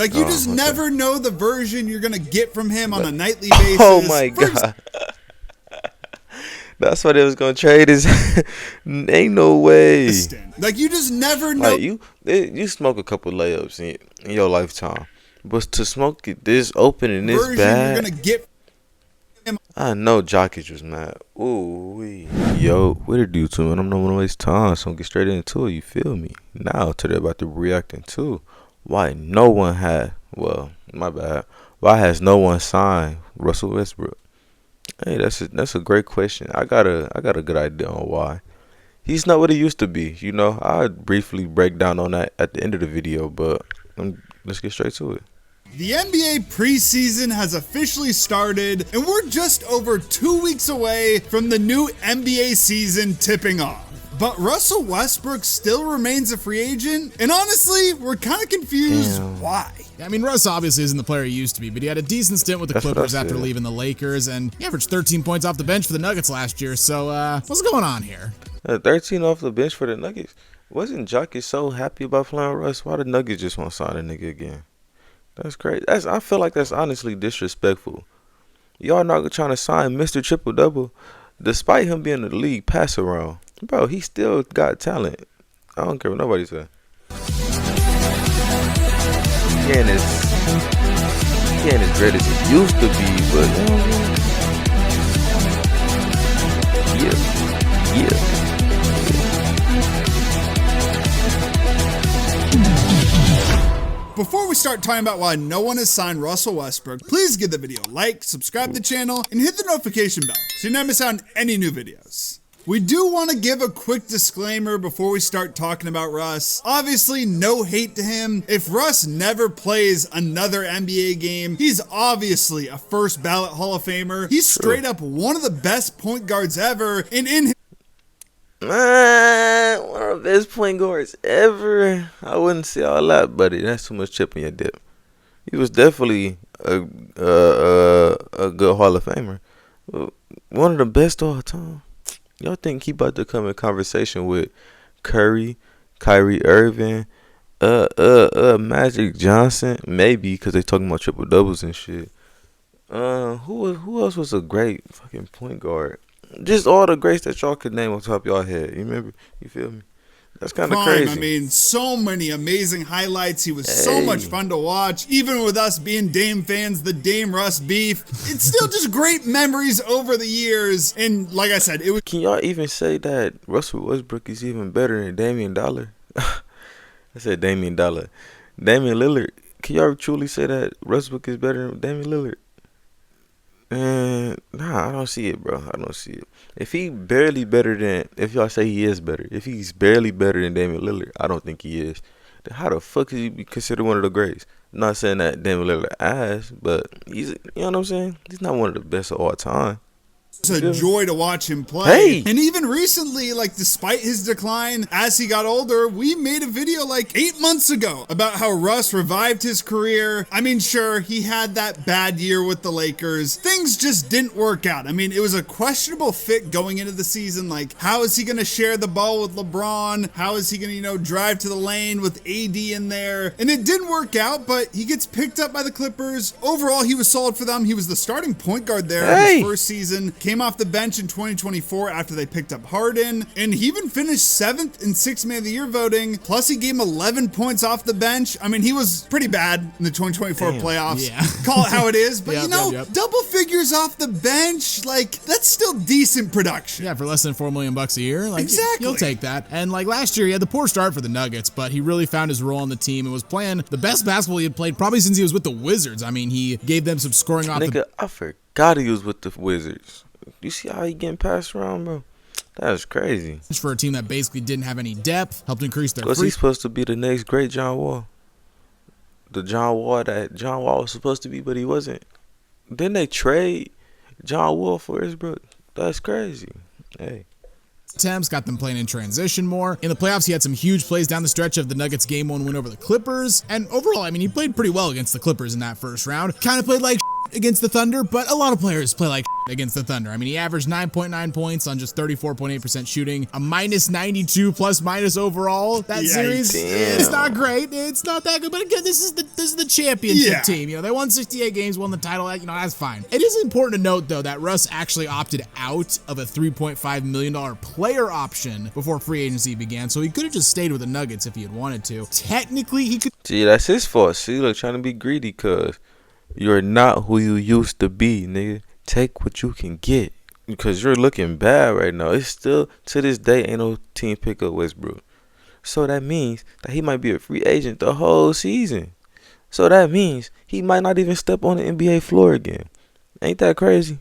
Like, you just never know the version you're going to get from him on a nightly basis. Oh, my God. That's why they was going to trade his... Ain't no way. Like, you just never know. Like, you smoke a couple layups in your lifetime. But to smoke it this open and this bad... You're gonna get him. I know Jokic was mad. Ooh, wee. Yo, what it do to me? I don't want to waste time, so I'm get straight into it. You feel me? Now, today about to reacting to why no one had, well, my bad. Why has no one signed Russel Westbrook? Hey, that's a great question. I got a good idea on why. He's not what he used to be. You know, I'll briefly break down on that at the end of the video, but let's get straight to it. The NBA preseason has officially started, and we're just over 2 weeks away from the new NBA season tipping off. But Russel Westbrook still remains a free agent, and honestly, we're kind of confused why. I mean, Russ obviously isn't the player he used to be, but he had a decent stint with the Clippers after leaving the Lakers, and he averaged 13 points off the bench for the Nuggets last year, so what's going on here? 13 off the bench for the Nuggets? Wasn't Jokic so happy about playing Russ? Why the Nuggets just won't sign a nigga again? That's crazy. I feel like that's honestly disrespectful. Y'all not trying to sign Mr. Triple Double, despite him being in the league pass around. Bro, he still got talent. I don't care what nobody says. He ain't as great as he used to be, but yeah. Before we start talking about why no one has signed Russell Westbrook, please give the video a like, subscribe to the channel, and hit the notification bell so you never miss out on any new videos. We do want to give a quick disclaimer before we start talking about Russ. Obviously, no hate to him. If Russ never plays another NBA game, he's obviously a first ballot Hall of Famer. He's straight up one of the best point guards ever, and in man, one of the best point guards ever. I wouldn't say all that, buddy. That's too much chip in your dip. He was definitely a good Hall of Famer. One of the best all time. Y'all think he about to come in conversation with Curry, Kyrie Irving, Magic Johnson? Maybe, because they talking about triple doubles and shit. Who else was a great fucking point guard? Just all the greats that y'all could name on top of y'all head. You remember? You feel me? That's kind of crazy. I mean, so many amazing highlights. He was so much fun to watch. Even with us being Dame fans, the Dame Russ beef, it's still just great memories over the years. And like I said, it was. Can y'all even say that Russell Westbrook is even better than Damian Dollar? I said Damian Dollar. Damian Lillard. Can y'all truly say that Westbrook is better than Damian Lillard? Nah, I don't see it, bro. I don't see it. If he barely better than, if y'all say he is better, if he's barely better than Damian Lillard, I don't think he is. Then how the fuck is he be considered one of the greats? I'm not saying that Damian Lillard ass, but he's, you know what I'm saying? He's not one of the best of all time. It's a joy to watch him play. And even recently, like, despite his decline as he got older, we made a video like 8 months ago about how Russ revived his career. I mean, sure, he had that bad year with the Lakers. Things just didn't work out. I mean, it was a questionable fit going into the season. Like, how is he going to share the ball with LeBron? How is he going to, drive to the lane with AD in there? And it didn't work out, but he gets picked up by the Clippers. Overall, he was solid for them. He was the starting point guard there in his first season. Came off the bench in 2024 after they picked up Harden, and he even finished 7th in 6th Man of the Year voting. Plus, he gave him 11 points off the bench. I mean, he was pretty bad in the 2024 playoffs. Yeah. Call it how it is, but double figures off the bench, like, that's still decent production. Yeah, for less than $4 million a year, like, exactly. You'll take that. And like last year, he had the poor start for the Nuggets, but he really found his role on the team and was playing the best basketball he had played probably since he was with the Wizards. I mean, he gave them some scoring off. Nigga, I forgot he was with the Wizards. You see how he getting passed around, bro? That's crazy. For a team that basically didn't have any depth, helped increase their. Was he supposed to be the next great John Wall? The John Wall that John Wall was supposed to be, but he wasn't. Didn't they trade John Wall for Westbrook? That's crazy. Hey. Attempts got them playing in transition more. In the playoffs, he had some huge plays down the stretch of the Nuggets game 1 win over the Clippers. And overall, I mean, he played pretty well against the Clippers in that first round. Kind of played like against the Thunder, but a lot of players play like against the Thunder. I mean, he averaged 9.9 points on just 34.8% shooting, a -92 plus minus overall. That series, it's not great. It's not that good, but again, this is the championship team. You know, they won 68 games, won the title. You know, that's fine. It is important to note though that Russ actually opted out of a $3.5 million player option before free agency began, so he could have just stayed with the Nuggets if he had wanted to. Technically, he could. See, that's his fault. See, look, trying to be greedy, cuz you're not who you used to be, nigga. Take what you can get, because you're looking bad right now. It's still, to this day, ain't no team pick up Westbrook. So that means that he might be a free agent the whole season. So that means he might not even step on the NBA floor again. Ain't that crazy?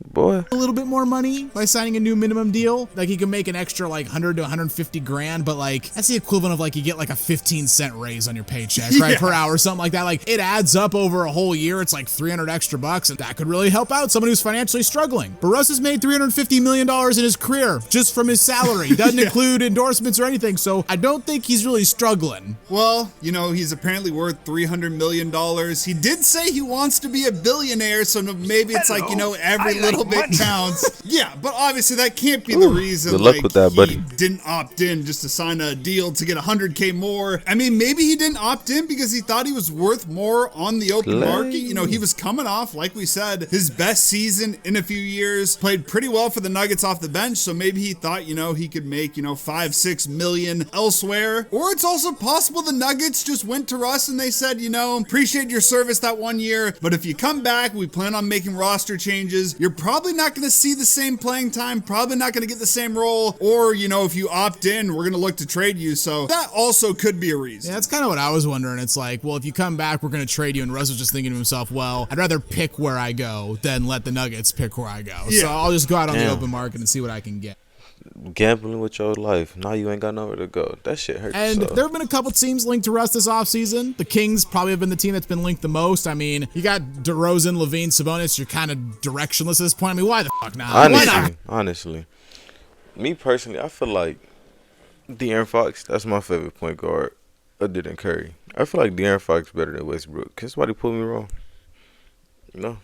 Boy, a little bit more money by signing a new minimum deal. Like, he can make an extra like 100 to 150 grand, but like that's the equivalent of like you get like a 15-cent raise on your paycheck, right, per hour, something like that. Like, it adds up over a whole year. It's like 300 extra bucks, and that could really help out someone who's financially struggling. But Russ has made $350 million in his career just from his salary. Doesn't include endorsements or anything, so I don't think he's really struggling. Well, you know, he's apparently worth $300 million. He did say he wants to be a billionaire, so maybe it's like, you know, every little bit counts. Yeah, but obviously that can't be the reason. Good luck with that, buddy. He didn't opt in just to sign a deal to get 100K more. I mean, maybe he didn't opt in because he thought he was worth more on the open market. You know, he was coming off, like we said, his best season in a few years. Played pretty well for the Nuggets off the bench, so maybe he thought, you know, he could make, you know, 5-6 million elsewhere. Or it's also possible the Nuggets just went to Russ and they said, you know, appreciate your service that 1 year, but if you come back, we plan on making roster changes. You're probably not going to see the same playing time, probably not going to get the same role, or, you know, if you opt in, we're going to look to trade you. So that also could be a reason. Yeah, that's kind of what I was wondering. It's like, well, if you come back, we're going to trade you. And Russ was just thinking to himself, well, I'd rather pick where I go than let the Nuggets pick where I go. Yeah. So I'll just go out on the open market and see what I can get. Gambling with your life. Now you ain't got nowhere to go. That shit hurts. And there have been a couple teams linked to Russ this offseason. The Kings probably have been the team that's been linked the most. I mean, you got DeRozan, Levine, Sabonis. You're kind of directionless at this point. I mean, why the fuck not? Honestly, me personally, I feel like De'Aaron Fox, that's my favorite point guard other than Curry. I feel like De'Aaron Fox better than Westbrook. Can somebody put me wrong? No?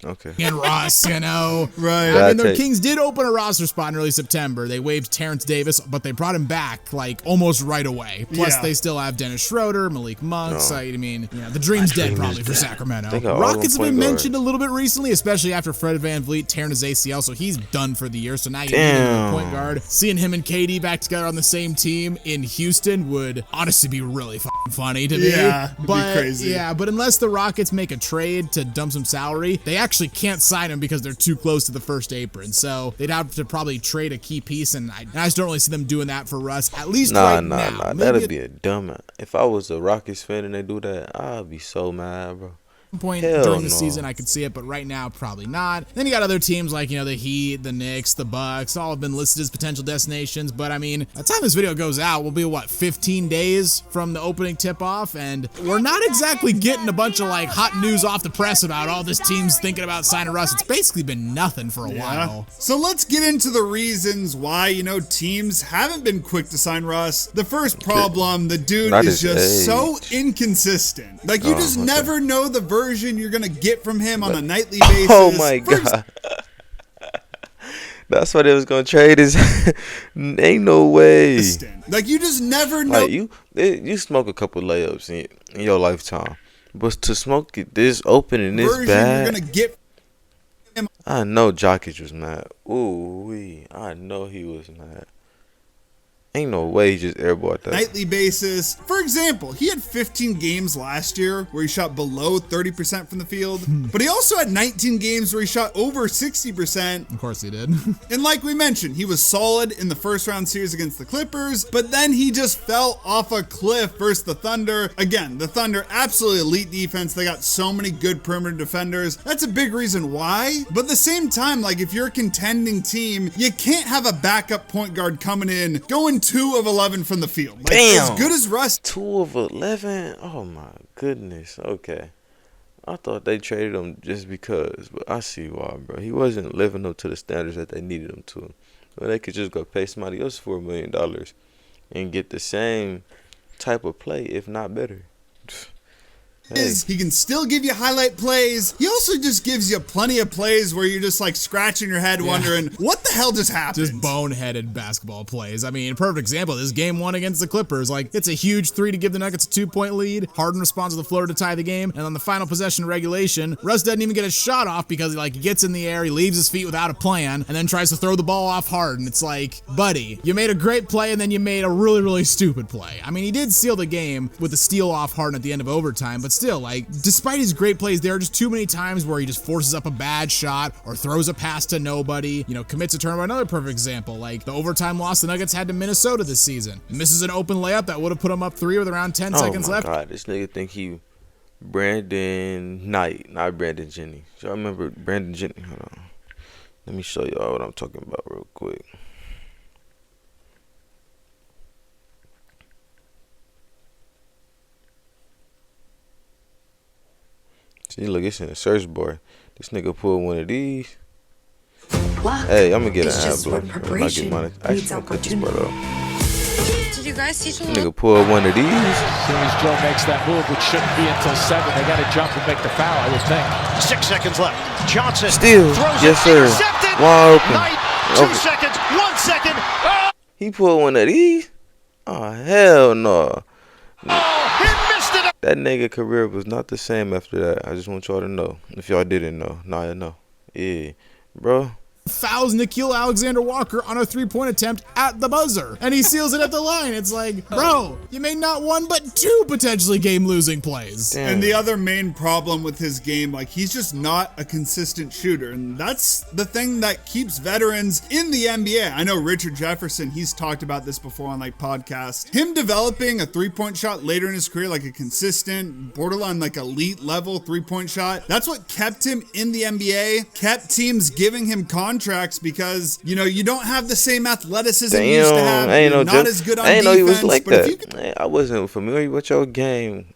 Okay. And Ross, you know. Right. I mean, the Kings did open a roster spot in early September. They waived Terrence Davis, but they brought him back like almost right away. Plus, they still have Dennis Schroeder, Malik Monk. So, I mean, the dream's dead probably for Sacramento. Rockets have been mentioned a little bit recently, especially after Fred VanVleet tearing his ACL, so he's done for the year. So now you need a point guard. Seeing him and KD back together on the same team in Houston would honestly be really fucking funny to me. Yeah, it'd be crazy. Yeah, but unless the Rockets make a trade to dump some salary, they actually can't sign him because they're too close to the first apron. So they'd have to probably trade a key piece, and I just don't really see them doing that for Russ, at least right now. Nah. That'd be a dumb. If I was a Rockets fan and they do that, I'd be so mad, bro. Point during the season I could see it, but right now probably not. Then you got other teams like, you know, the Heat, the Knicks, the Bucks, all have been listed as potential destinations. But I mean, by the time this video goes out, we'll be 15 days from the opening tip-off, and we're not exactly getting a bunch of like hot news off the press about all this team's thinking about signing Russ. It's basically been nothing for a while. So let's get into the reasons why, you know, teams haven't been quick to sign Russ. The first problem, the dude is just so inconsistent. Like, you just never know the version you're gonna get from him on a nightly basis. Oh my god. That's why they was gonna trade his. Ain't no way. Like, you just never know. Like, you smoke a couple layups in your lifetime, but to smoke it this open and this bad, you're gonna get him. I know Jokic was mad. I know he was mad. Ain't no way he just airballed that. Nightly basis. For example, he had 15 games last year where he shot below 30% from the field, but he also had 19 games where he shot over 60%. Of course he did. And like we mentioned, he was solid in the first round series against the Clippers, but then he just fell off a cliff versus the Thunder. Again, the Thunder, absolutely elite defense. They got so many good perimeter defenders. That's a big reason why. But at the same time, like, if you're a contending team, you can't have a backup point guard coming in, going 2 of 11 from the field. Like, damn. As good as Russ. 2 of 11? Oh my goodness. Okay. I thought they traded him just because, but I see why, bro. He wasn't living up to the standards that they needed him to. Well, they could just go pay somebody else $4 million and get the same type of play, if not better. He can still give you highlight plays. He also just gives you plenty of plays where you're just like scratching your head wondering, what the hell just happened? Just boneheaded basketball plays. I mean, perfect example, this game 1 against the Clippers. Like, it's a huge 3 to give the Nuggets a 2-point lead. Harden responds with the floater to tie the game. And on the final possession regulation, Russ doesn't even get a shot off because he gets in the air, he leaves his feet without a plan, and then tries to throw the ball off Harden. It's like, buddy, you made a great play and then you made a really, really stupid play. I mean, he did seal the game with a steal off Harden at the end of overtime, but still, despite his great plays, there are just too many times where he just forces up a bad shot or throws a pass to nobody, commits a turnover. Another perfect example, the overtime loss the Nuggets had to Minnesota this season. Misses an open layup that would have put him up 3 with around 10 seconds left. Oh my God, this nigga think he Brandon Knight, not Brandon Jennings. Y'all remember Brandon Jennings? Hold on. Let me show y'all what I'm talking about real quick. See, look, it's in the search bar. This nigga pulled one of these. Hey, I'm gonna get an ad block. I'm not getting mine. Actually, I'm gonna cut this part off. Did you guys teach him? Nigga pulled one of these. As soon as Joe makes that move, which shouldn't be until 7, they got to jump and make the foul, I would think. 6 seconds left. Johnson Still, throws yes it. sir. Intercepted. Wide open. Knight, 2 seconds, 1 second. Oh, He pulled one of these. Oh hell no. he missed it. That nigga career was not the same after that. I just want y'all to know. If y'all didn't know, now you know. Yeah, bro. Fouls Nickeil Alexander-Walker on a 3-point attempt at the buzzer, and he seals it at the line. It's like, bro, you made not 1 but 2 potentially game-losing plays. Damn. And the other main problem with his game, he's just not a consistent shooter, and that's the thing that keeps veterans in the NBA. I know Richard Jefferson, he's talked about this before on podcasts. Him developing a 3-point shot later in his career, a consistent, borderline elite level 3-point shot, that's what kept him in the NBA, kept teams giving him contracts because, you don't have the same athleticism you used to have. You're not as good on defense. I didn't know he was like but if that. you could, Man, I wasn't familiar with your game.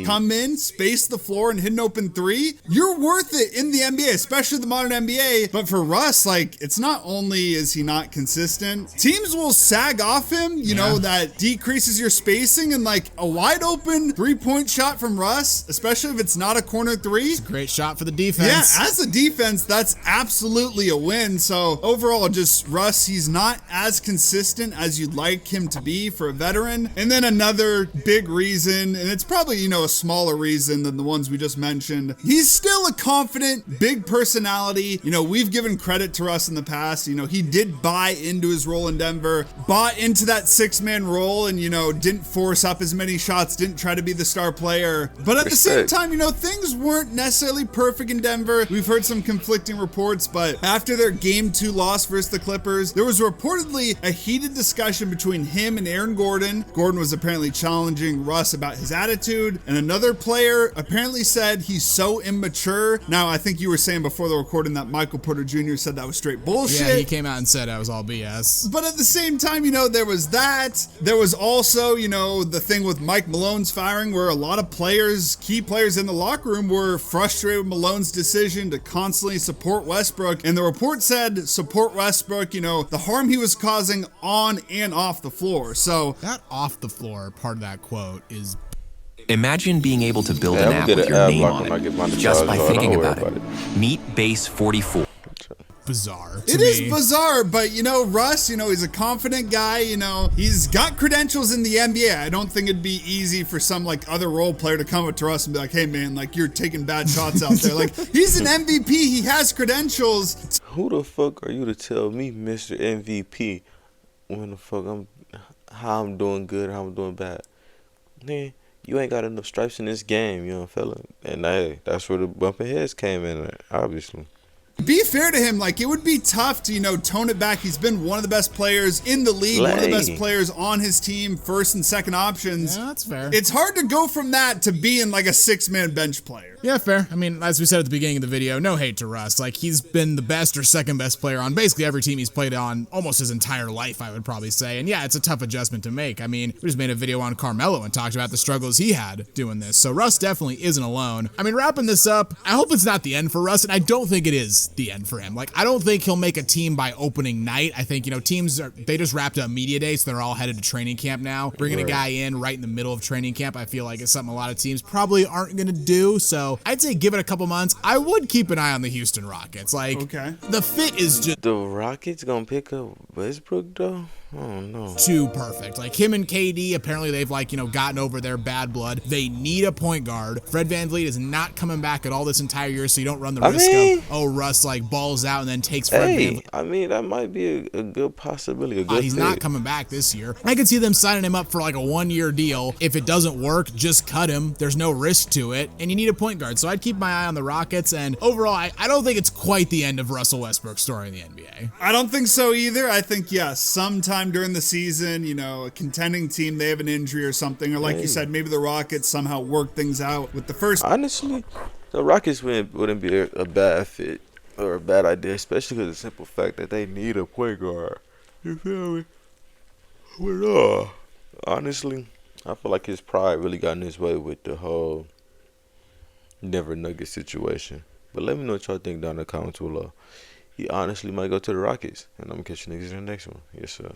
come in, space the floor, and hit an open 3, you're worth it in the NBA, especially the modern NBA. But for Russ, it's not only is he not consistent, teams will sag off him, you know, that decreases your spacing, and a wide open 3-point shot from Russ, especially if it's not a corner 3. It's a great shot for the defense. Yeah, as a defense, that's absolutely a win. So overall, just Russ, he's not as consistent as you'd like him to be for a veteran. And then another big reason, and it's probably, a smaller reason than the ones we just mentioned, he's still a confident, big personality. We've given credit to Russ in the past. He did buy into his role in Denver, bought into that 6-man role, and, didn't force up as many shots, didn't try to be the star player. But at the same time, things weren't necessarily perfect in Denver. We've heard some conflicting reports, but after their Game 2 loss versus the Clippers, there was reportedly a heated discussion between him and Aaron Gordon. Gordon was apparently challenging Russ about his attitude, and another player apparently said he's so immature. Now, I think you were saying before the recording that Michael Porter Jr. said that was straight bullshit. Yeah, he came out and said that was all BS. But at the same time, there was that. There was also, the thing with Mike Malone's firing, where a lot of players, key players in the locker room, were frustrated with Malone's decision to constantly support Westbrook. And the report said, support Westbrook, the harm he was causing on and off the floor. So that off the floor part of that quote is... Imagine being able to build an app with your name on it just by thinking about it. Meet Base 44. Bizarre. It is bizarre, but Russ, he's a confident guy, he's got credentials in the NBA. I don't think it'd be easy for some other role player to come up to Russ and be like, hey man, you're taking bad shots out there. He's an MVP, he has credentials. Who the fuck are you to tell me, Mr. MVP, when the fuck how I'm doing good, how I'm doing bad? Man, you ain't got enough stripes in this game, young fella. And hey, that's where the bumping heads came in, obviously. Be fair to him, it would be tough to, tone it back. He's been one of the best players in the league, one of the best players on his team, first and second options. Yeah, that's fair. It's hard to go from that to being a 6-man bench player. Yeah, fair. I mean, as we said at the beginning of the video, no hate to Russ. He's been the best or second best player on basically every team he's played on almost his entire life, I would probably say. And yeah, it's a tough adjustment to make. I mean, we just made a video on Carmelo and talked about the struggles he had doing this. So Russ definitely isn't alone. I mean, wrapping this up, I hope it's not the end for Russ, and I don't think it is is the end for him. Like, I don't think he'll make a team by opening night. I think, teams they just wrapped up media day, so they're all headed to training camp now. Bringing a guy in right in the middle of training camp, I feel like is something a lot of teams probably aren't going to do. So I'd say give it a couple months. I would keep an eye on the Houston Rockets. Like, the fit is just... The Rockets going to pick up Westbrook, though? Oh, no. Too perfect. Like, him and KD, apparently they've, gotten over their bad blood. They need a point guard. Fred VanVleet is not coming back at all this entire year, so you don't run the risk of, Russ, balls out and then takes Fred VanVleet. I mean, that might be a good possibility, he's not coming back this year. I could see them signing him up for, a one-year deal. If it doesn't work, just cut him. There's no risk to it, and you need a point guard. So I'd keep my eye on the Rockets, and overall, I don't think it's quite the end of Russell Westbrook's story in the NBA. I don't think so either. I think, yes, sometime during the season, a contending team, they have an injury or something, or like you said, maybe the Rockets somehow work things out with the first. Honestly, the Rockets wouldn't be a bad fit or a bad idea, especially because of the simple fact that they need a point guard. You feel me? But honestly, I feel like his pride really got in his way with the whole Denver Nuggets situation. But let me know what y'all think down in the comments below. He honestly might go to the Rockets, and I'm gonna catch you niggas in the next one. Yes, sir.